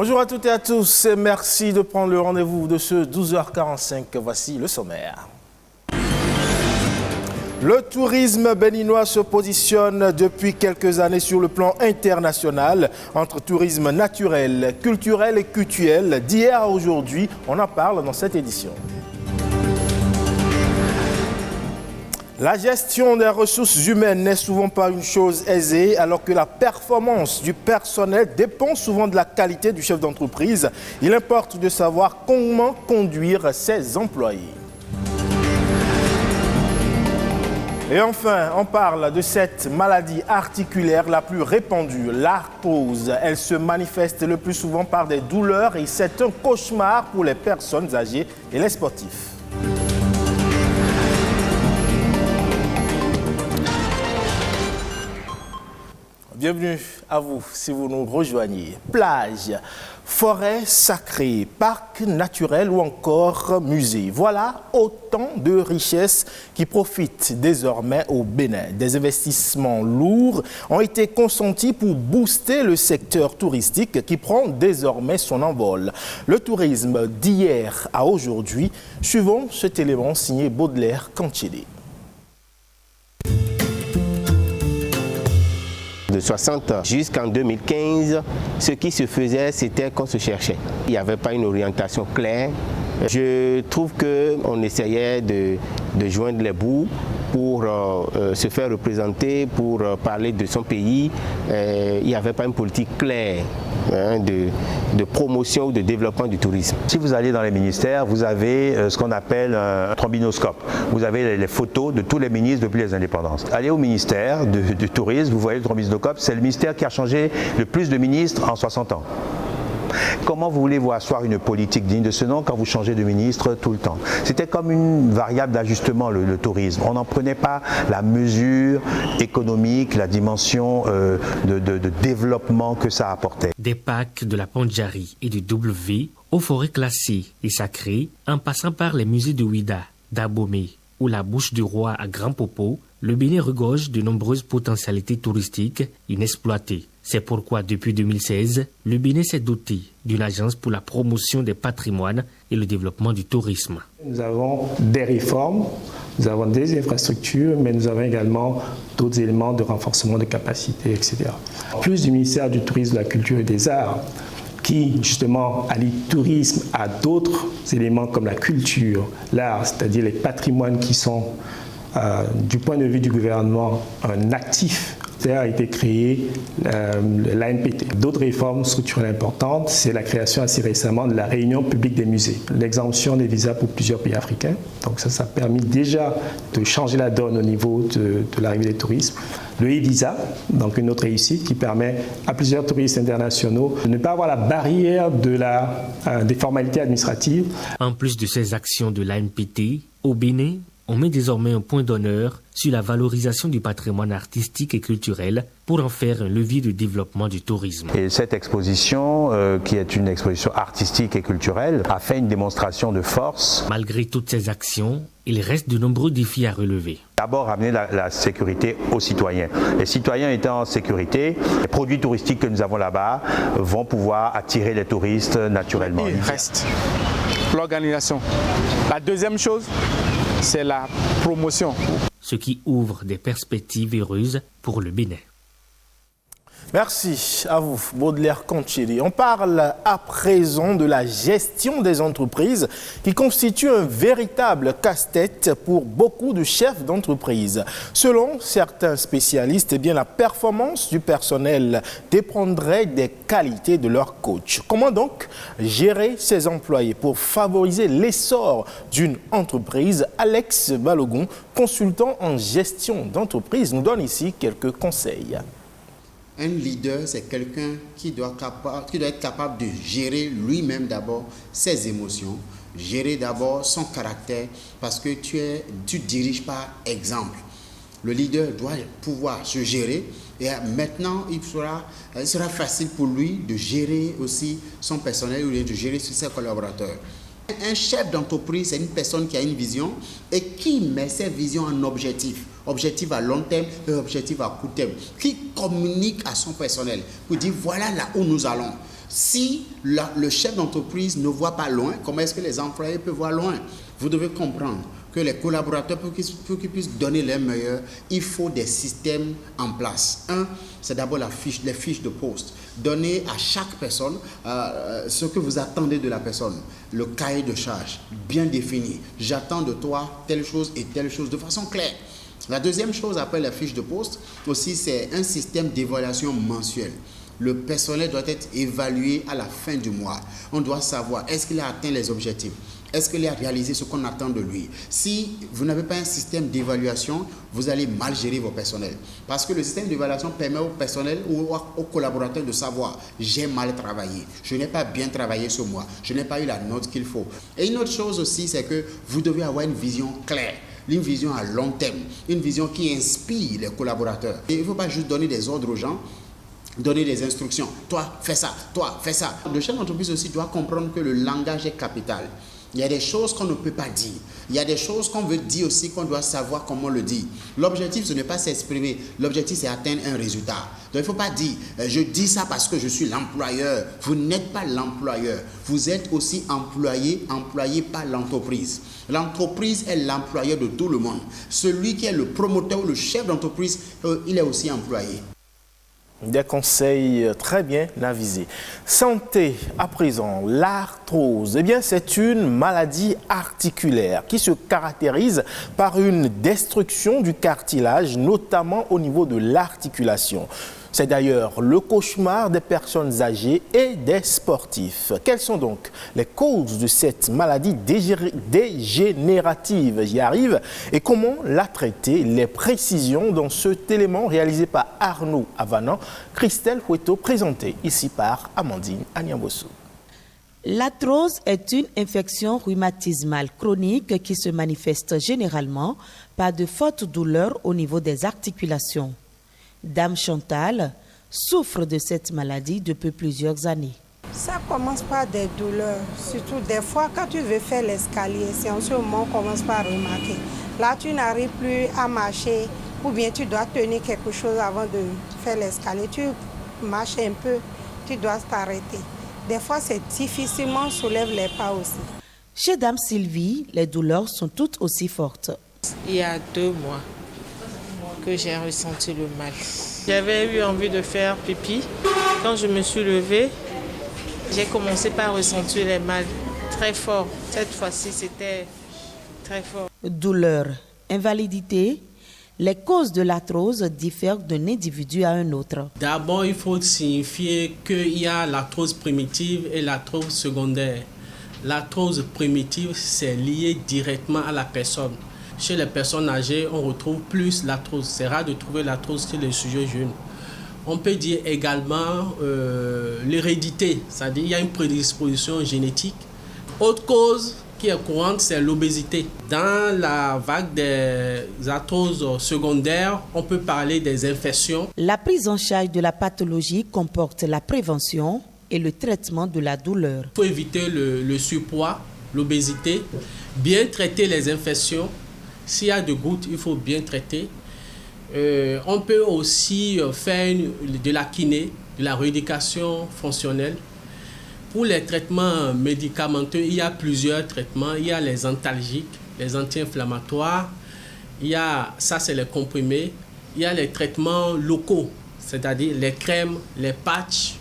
Bonjour à toutes et à tous et merci de prendre le rendez-vous de ce 12h45. Voici le sommaire. Le tourisme béninois se positionne depuis quelques années sur le plan international entre tourisme naturel, culturel et cultuel. D'hier à aujourd'hui, on en parle dans cette édition. La gestion des ressources humaines n'est souvent pas une chose aisée, alors que la performance du personnel dépend souvent de la qualité du chef d'entreprise. Il importe de savoir comment conduire ses employés. Et enfin, on parle de cette maladie articulaire la plus répandue, l'arthrose. Elle se manifeste le plus souvent par des douleurs et c'est un cauchemar pour les personnes âgées et les sportifs. Bienvenue à vous si vous nous rejoignez. Plage, forêt sacrée, parc naturel ou encore musée. Voilà autant de richesses qui profitent désormais au Bénin. Des investissements lourds ont été consentis pour booster le secteur touristique qui prend désormais son envol. Le tourisme d'hier à aujourd'hui, suivons cet élément signé Baudelaire Kanchede. De 60 jusqu'en 2015, ce qui se faisait, c'était qu'on se cherchait. Il n'y avait pas une orientation claire. Je trouve qu'on essayait de joindre les bouts pour se faire représenter, pour parler de son pays. Il n'y avait pas une politique claire de promotion ou de développement du tourisme. Si vous allez dans les ministères, vous avez ce qu'on appelle un trombinoscope. Vous avez les photos de tous les ministres depuis les indépendances. Allez au ministère du tourisme, vous voyez le trombinoscope, c'est le ministère qui a changé le plus de ministres en 60 ans. Comment vous voulez-vous asseoir une politique digne de ce nom quand vous changez de ministre tout le temps? C'était comme une variable d'ajustement, le tourisme. On n'en prenait pas la mesure économique, la dimension de développement que ça apportait. Des parcs de la Pandjari et du W aux forêts classées et sacrées, en passant par les musées de Ouida, d'Abomey ou la Bouche du Roi à Grand Popo, le Bénin regorge de nombreuses potentialités touristiques inexploitées. C'est pourquoi, depuis 2016, le Bénin s'est doté d'une agence pour la promotion des patrimoines et le développement du tourisme. Nous avons des réformes, nous avons des infrastructures, mais nous avons également d'autres éléments de renforcement de capacités, etc. En plus du ministère du Tourisme, de la Culture et des Arts, qui justement allie tourisme à d'autres éléments comme la culture, l'art, c'est-à-dire les patrimoines qui sont, du point de vue du gouvernement, un actif. A été créé l'ANPT. D'autres réformes structurelles importantes, c'est la création assez récemment de la réunion publique des musées. L'exemption des visas pour plusieurs pays africains. Donc ça a permis déjà de changer la donne au niveau de l'arrivée des touristes. Le e-visa, donc une autre réussite qui permet à plusieurs touristes internationaux de ne pas avoir la barrière des formalités administratives. En plus de ces actions de l'ANPT, au Bénin, on met désormais un point d'honneur sur la valorisation du patrimoine artistique et culturel pour en faire un levier de développement du tourisme. Et cette exposition, qui est une exposition artistique et culturelle, a fait une démonstration de force. Malgré toutes ces actions, il reste de nombreux défis à relever. D'abord, amener la sécurité aux citoyens. Les citoyens étant en sécurité, les produits touristiques que nous avons là-bas vont pouvoir attirer les touristes naturellement. Il reste l'organisation. La deuxième chose, c'est la promotion. Ce qui ouvre des perspectives heureuses pour le Bénin. Merci à vous, Baudelaire Kanchede. On parle à présent de la gestion des entreprises qui constitue un véritable casse-tête pour beaucoup de chefs d'entreprise. Selon certains spécialistes, la performance du personnel dépendrait des qualités de leur coach. Comment donc gérer ses employés pour favoriser l'essor d'une entreprise? Alex Balogun, consultant en gestion d'entreprise, nous donne ici quelques conseils. Un leader, c'est quelqu'un qui doit être capable de gérer lui-même d'abord ses émotions, gérer d'abord son caractère, parce que tu diriges par exemple. Le leader doit pouvoir se gérer et maintenant il sera facile pour lui de gérer aussi son personnel ou de gérer ses collaborateurs. Un chef d'entreprise, c'est une personne qui a une vision et qui met ses visions en objectif. Objectif à long terme et objectif à court terme. Qui communique à son personnel pour dire voilà là où nous allons. Si le chef d'entreprise ne voit pas loin, comment est-ce que les employés peuvent voir loin? Vous devez comprendre que les collaborateurs, pour qu'ils puissent donner leur meilleur, il faut des systèmes en place. Un, c'est d'abord les fiches de poste. Donnez à chaque personne ce que vous attendez de la personne. Le cahier de charge bien défini. J'attends de toi telle chose et telle chose de façon claire. La deuxième chose après la fiche de poste aussi, c'est un système d'évaluation mensuelle. Le personnel doit être évalué à la fin du mois. On doit savoir, est-ce qu'il a atteint les objectifs? Est-ce qu'il a réalisé ce qu'on attend de lui? Si vous n'avez pas un système d'évaluation, vous allez mal gérer vos personnels. Parce que le système d'évaluation permet au personnel ou aux collaborateurs de savoir, j'ai mal travaillé, je n'ai pas bien travaillé ce mois, je n'ai pas eu la note qu'il faut. Et une autre chose aussi, c'est que vous devez avoir une vision claire. Une vision à long terme, une vision qui inspire les collaborateurs. Et il ne faut pas juste donner des ordres aux gens, donner des instructions. Toi, fais ça, toi, fais ça. Le chef d'entreprise aussi doit comprendre que le langage est capital. Il y a des choses qu'on ne peut pas dire. Il y a des choses qu'on veut dire aussi, qu'on doit savoir comment le dire. L'objectif, ce n'est pas s'exprimer. L'objectif, c'est atteindre un résultat. Donc, il ne faut pas dire, je dis ça parce que je suis l'employeur. Vous n'êtes pas l'employeur. Vous êtes aussi employé par l'entreprise. L'entreprise est l'employeur de tout le monde. Celui qui est le promoteur ou le chef d'entreprise, il est aussi employé. Des conseils très bien avisés. Santé, à présent, l'arthrose. Eh bien, c'est une maladie articulaire qui se caractérise par une destruction du cartilage, notamment au niveau de l'articulation. C'est d'ailleurs le cauchemar des personnes âgées et des sportifs. Quelles sont donc les causes de cette maladie dégénérative? J'y arrive. Et comment la traiter? Les précisions dans cet élément réalisé par Arnaud Avanant, Christelle Fouetto, présenté ici par Amandine Agnambosso. L'arthrose est une infection rhumatismale chronique qui se manifeste généralement par de fortes douleurs au niveau des articulations. Dame Chantal souffre de cette maladie depuis plusieurs années. Ça commence par des douleurs, surtout des fois quand tu veux faire l'escalier, c'est en ce moment qu'on commence par remarquer. Là, tu n'arrives plus à marcher ou bien tu dois tenir quelque chose avant de faire l'escalier. Tu marches un peu, tu dois t'arrêter. Des fois, c'est difficilement, on soulève les pas aussi. Chez Dame Sylvie, les douleurs sont toutes aussi fortes. Il y a 2 mois que j'ai ressenti le mal. J'avais eu envie de faire pipi. Quand je me suis levée, j'ai commencé par ressentir les mal très fort. Cette fois-ci, c'était très fort. Douleur, invalidité, les causes de l'arthrose diffèrent d'un individu à un autre. D'abord, il faut signifier qu'il y a l'arthrose primitive et l'arthrose secondaire. L'arthrose primitive, c'est lié directement à la personne. Chez les personnes âgées, on retrouve plus l'arthrose. C'est rare de trouver l'arthrose chez les sujets jeunes. On peut dire également l'hérédité, c'est-à-dire qu'il y a une prédisposition génétique. Autre cause qui est courante, c'est l'obésité. Dans la vague des arthroses secondaires, on peut parler des infections. La prise en charge de la pathologie comporte la prévention et le traitement de la douleur. Il faut éviter le surpoids, l'obésité, bien traiter les infections. S'il y a de gouttes, il faut bien traiter. On peut aussi faire de la kiné, de la rééducation fonctionnelle. Pour les traitements médicamenteux, il y a plusieurs traitements. Il y a les antalgiques, les anti-inflammatoires. Ça c'est les comprimés. Il y a les traitements locaux, c'est-à-dire les crèmes, les patchs.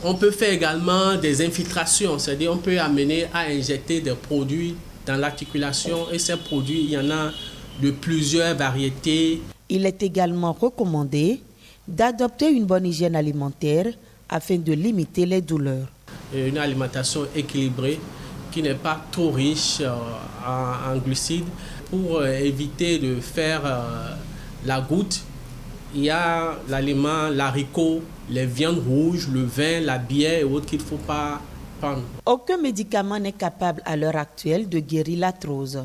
On peut faire également des infiltrations, c'est-à-dire on peut amener à injecter des produits dans l'articulation et ces produits, il y en a de plusieurs variétés. Il est également recommandé d'adopter une bonne hygiène alimentaire afin de limiter les douleurs. Une alimentation équilibrée qui n'est pas trop riche en glucides. Pour éviter de faire la goutte, il y a l'aliment, l'haricot, les viandes rouges, le vin, la bière et autres qu'il ne faut pas prendre. Aucun médicament n'est capable à l'heure actuelle de guérir l'arthrose.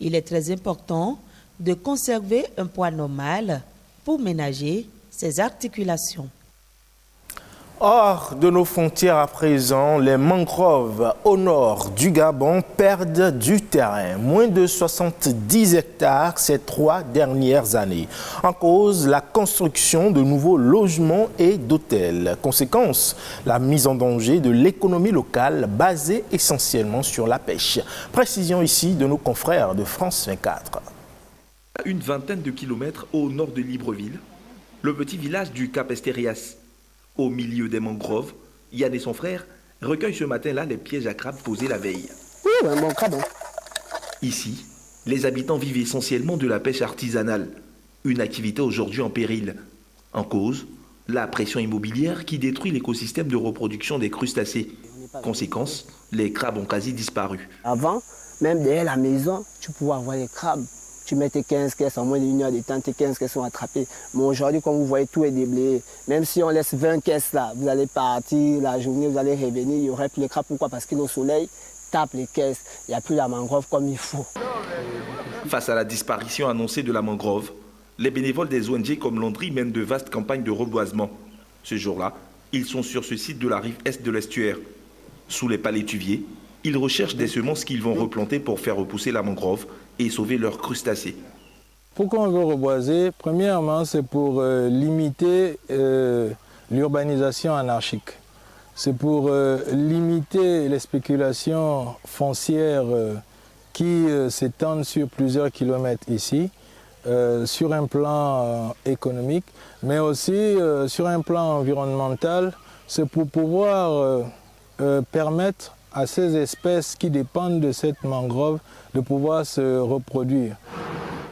Il est très important de conserver un poids normal pour ménager ses articulations. Hors de nos frontières à présent, les mangroves au nord du Gabon perdent du terrain. Moins de 70 hectares ces 3 dernières années. En cause, la construction de nouveaux logements et d'hôtels. Conséquence, la mise en danger de l'économie locale basée essentiellement sur la pêche. Précision ici de nos confrères de France 24. À une vingtaine de kilomètres au nord de Libreville, le petit village du Cap Estérias. Au milieu des mangroves, Yann et son frère recueillent ce matin-là les pièges à crabes posés la veille. Oui, un bon crabe. Ici, les habitants vivent essentiellement de la pêche artisanale, une activité aujourd'hui en péril. En cause, la pression immobilière qui détruit l'écosystème de reproduction des crustacés. Conséquence, les crabes ont quasi disparu. Avant, même derrière la maison, tu pouvais avoir les crabes. Tu mets tes 15 caisses en moins d'une heure de temps, tes 15 caisses sont attrapées. Mais aujourd'hui, comme vous voyez, tout est déblayé. Même si on laisse 20 caisses là, vous allez partir, la journée, vous allez revenir, il n'y aurait plus les crabes. Pourquoi? Parce que le soleil tape les caisses. Il n'y a plus la mangrove comme il faut. Face à la disparition annoncée de la mangrove, les bénévoles des ONG comme Landry mènent de vastes campagnes de reboisement. Ce jour-là, ils sont sur ce site de la rive est de l'estuaire. Sous les palétuviers, ils recherchent des semences qu'ils vont replanter pour faire repousser la mangrove et sauver leurs crustacés. Pourquoi on veut reboiser? Premièrement, c'est pour limiter l'urbanisation anarchique. C'est pour limiter les spéculations foncières qui s'étendent sur plusieurs kilomètres ici, sur un plan économique, mais aussi sur un plan environnemental. C'est pour pouvoir permettre à ces espèces qui dépendent de cette mangrove de pouvoir se reproduire.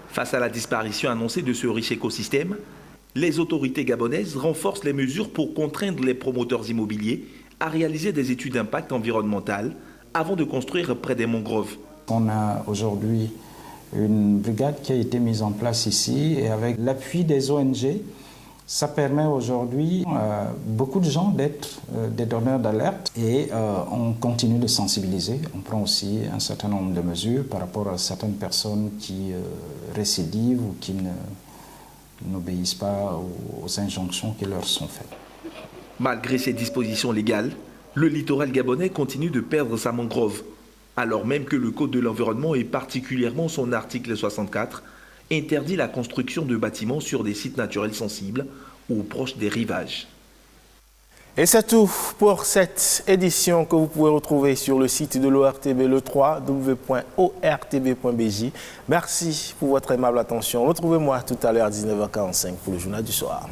Face à la disparition annoncée de ce riche écosystème, les autorités gabonaises renforcent les mesures pour contraindre les promoteurs immobiliers à réaliser des études d'impact environnemental avant de construire près des mangroves. On a aujourd'hui une brigade qui a été mise en place ici et avec l'appui des ONG, ça permet aujourd'hui à beaucoup de gens d'être des donneurs d'alerte et on continue de sensibiliser. On prend aussi un certain nombre de mesures par rapport à certaines personnes qui récidivent ou qui n'obéissent pas aux injonctions qui leur sont faites. Malgré ces dispositions légales, le littoral gabonais continue de perdre sa mangrove, alors même que le Code de l'environnement et particulièrement son article 64 interdit la construction de bâtiments sur des sites naturels sensibles ou proches des rivages. Et c'est tout pour cette édition que vous pouvez retrouver sur le site de l'ORTB, le www.ortb.bj. Merci pour votre aimable attention. Retrouvez-moi tout à l'heure à 19h45 pour le journal du soir.